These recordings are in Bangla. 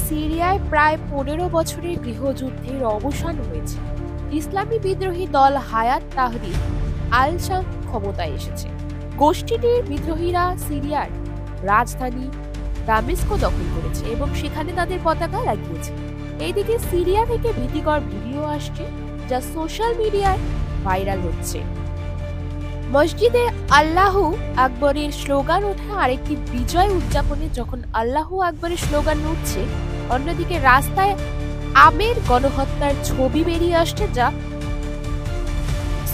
সিরিয়ায় প্রায় ১৫ বছরের গৃহযুদ্ধের অবসান হয়েছে। ইসলামী বিদ্রোহী দল হায়াত তাহরির আল-শাম ক্ষমতায় এসেছে। গোষ্ঠীটির বিদ্রোহীরা সিরিয়ার রাজধানী দামেস্ক দখল করেছে এবং সেখানে তাদের পতাকা লাগিয়েছে। এইদিকে সিরিয়া থেকে ভীতিকর ভিডিও আসছে, যা সোশ্যাল মিডিয়ায় ভাইরাল হচ্ছে। মসজিদে আল্লাহু আকবরের স্লোগান ওঠা আরেকটি বিজয় উদযাপনে যখন আল্লাহু আকবরের স্লোগান উঠছে, অন্যদিকে রাস্তায় আমের গণহত্যার ছবি বেরিয়ে আসছে, যা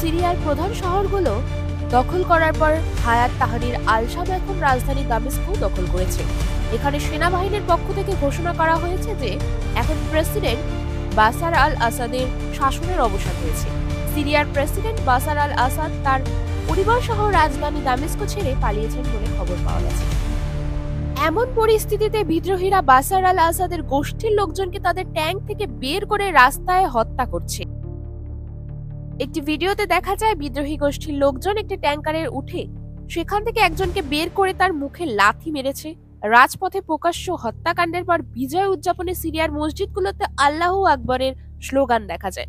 সিরিয়ার প্রধান শহরগুলো দখল করার পর হায়াত তাহরির আল-শাম এখন রাজধানী দামেস্ক দখল করেছে। এখানে সেনাবাহিনীর পক্ষ থেকে ঘোষণা করা হয়েছে যে এখন প্রেসিডেন্ট বাশার আল আসাদের শাসনের অবসান হয়েছে। সিরিয়ার প্রেসিডেন্ট বাশার আল আসাদ তার পরিবার সহ রাজধানী দামেস্ক ছেড়ে পালিয়েছেন বলে খবর পাওয়া গেছে। এমন পরিস্থিতিতে বিদ্রোহীরা বাশার আল আসাদের গোষ্ঠীর লোকজনকে তাদের ট্যাঙ্ক থেকে বের করে রাস্তায় হত্যা করছে। একটি ভিডিওতে দেখা যায় বিদ্রোহী গোষ্ঠীর লোকজন একটি ট্যাঙ্কারে উঠে সেখান থেকে একজনকে বের করে তার মুখে লাথি মেরেছে। রাজপথে প্রকাশ্য হত্যাকাণ্ডের পর বিজয় উদযাপনে সিরিয়ার মসজিদগুলোতে আল্লাহু আকবরের স্লোগান দেখা যায়।